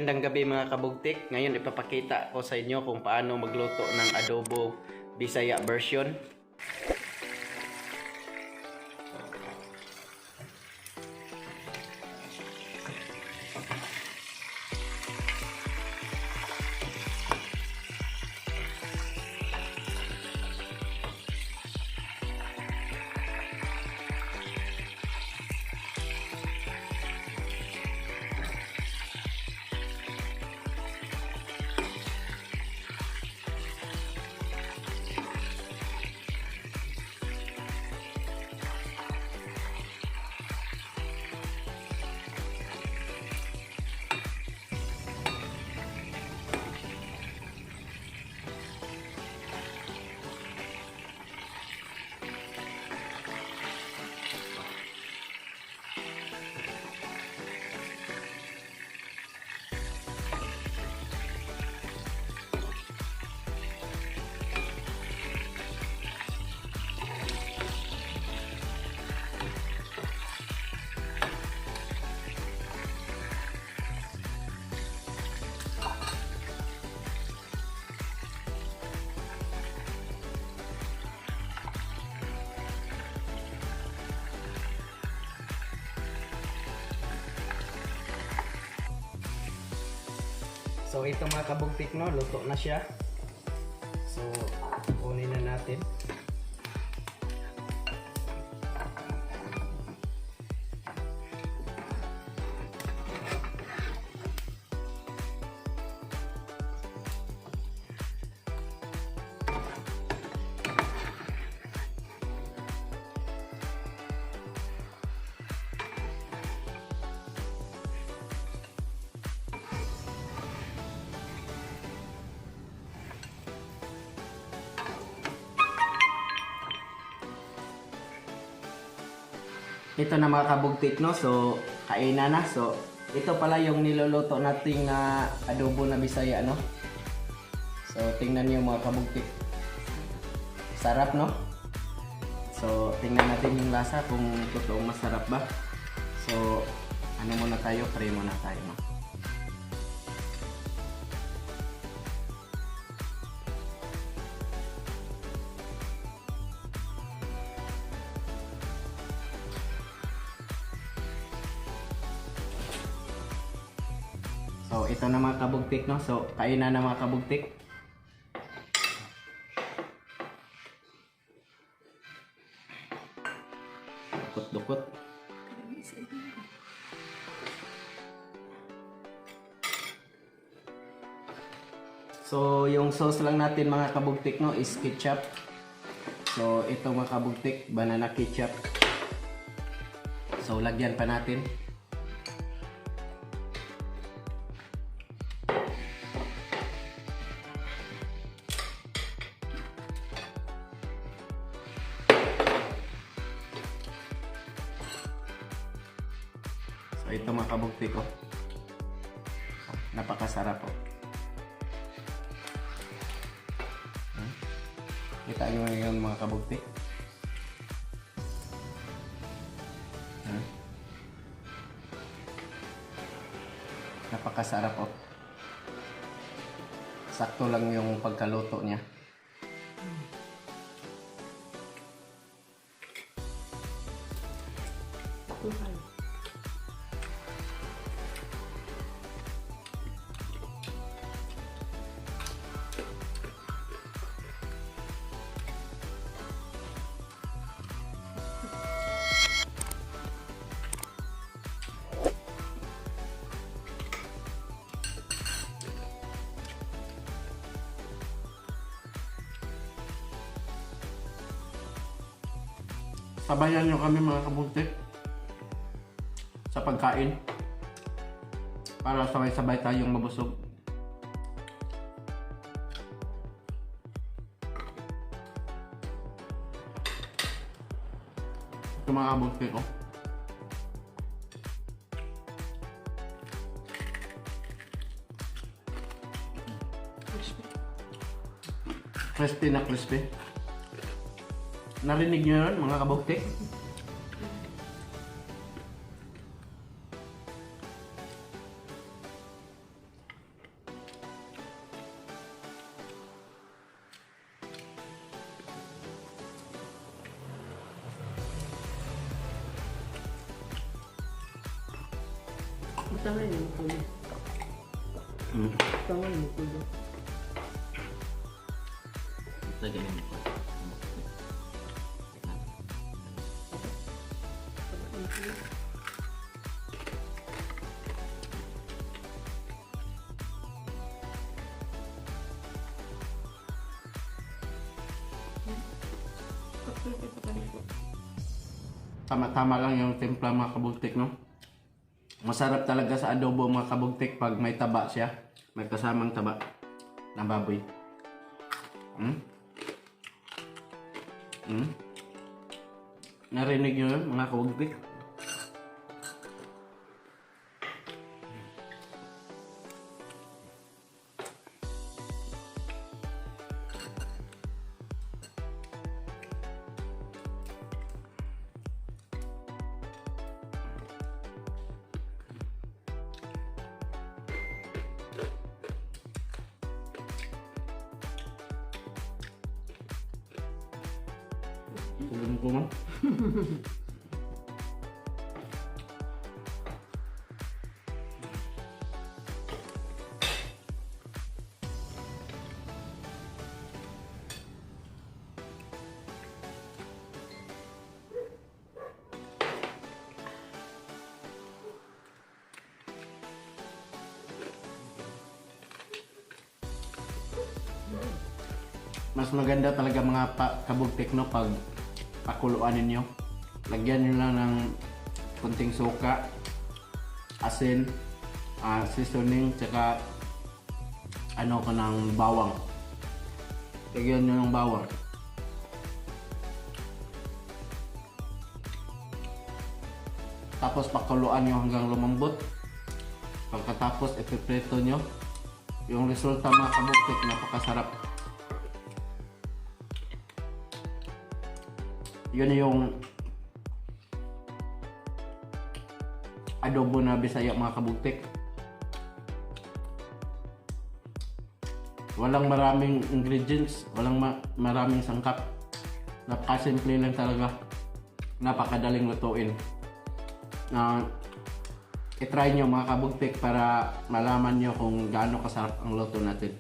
Magandang gabi mga kabugtik. Ngayon ipapakita ko sa inyo kung paano magluto ng adobo Bisaya version. So ito mga kabugtik, no, luto na siya. So kunin na natin. Ito na mga kabugtik, no, so kainan na. So ito pala yung niluluto nating adobo na Bisaya, no. So tingnan niyo mga kabugtik, sarap, no. So tingnan natin yung lasa kung totoong masarap ba. So ano muna tayo, pray muna tayo, no? So ito na mga kabugtik, no. So kainan na mga kabugtik. Dukot-dukot. So yung sauce lang natin mga kabugtik, no, is ketchup. So ito mga kabugtik, banana ketchup. So lagyan pa natin. So ito mga kabugtik ko. Napakasarap po. Kita nyo ngayon mga kabugtik. Napakasarap po. Sakto lang yung pagkaluto niya. Sabayan nyo kami mga kabugtik sa pagkain para sabay-sabay tayong mabusog. Ito mga kabugtik ko. Crispy na crispy. Narinig nyo yun mga kabugtik? Tangay mo ko. Tangay mo ko. Ito ganyan ko. Tama-tama lang yung timpla mga kabugtik, no? Masarap talaga sa adobo mga kabugtik pag may taba siya. May kasamang taba ng baboy. Narinig nyo yun mga kabugtik? Tulong ko mo. Mas maganda talaga mga kabugtik, no, pag pakuluan ninyo. Lagyan nyo lang ng kunting suka, asin, seasoning, tsaka ano ko ng bawang. Lagyan nyo ng bawang. Tapos pakuluan nyo hanggang lumambot. Pagkatapos ipiprito nyo. Yung resulta mga kabugtik, napakasarap. Yun yung adobo na Bisaya mga kabugtik. Walang maraming ingredients, walang maraming sangkap. Napakasimple lang talaga. Napakadaling lutuin. I-try nyo mga kabugtik para malaman nyo kung gaano kasarap ang luto natin.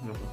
Ano po?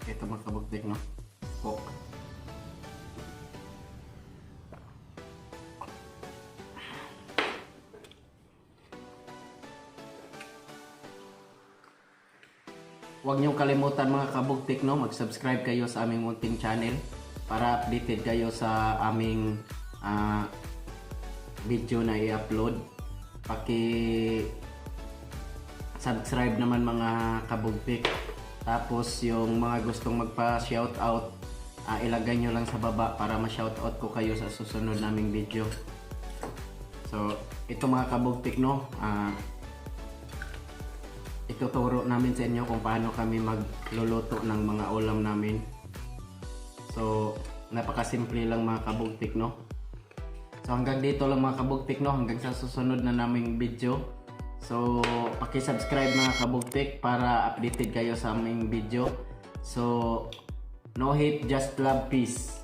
Ito mga kabugtik, no? Coke. Huwag niyong kalimutan mga kabugtik, no? Mag-subscribe kayo sa aming munting channel para updated kayo sa aming video na i-upload. Subscribe naman mga kabugtik. Tapos yung mga gustong magpa-shoutout, ilagay nyo lang sa baba para ma-shoutout ko kayo sa susunod naming video. So, ito mga kabugtik, no? Ituturo namin sa inyo kung paano kami magluluto ng mga ulam namin. So, napakasimple lang mga kabugtik, no? So hanggang dito lang mga kabugtik, no? Hanggang sa susunod na naming video. So paki-subscribe mga kabugtik para updated kayo sa aming video. So no hate, just love, peace.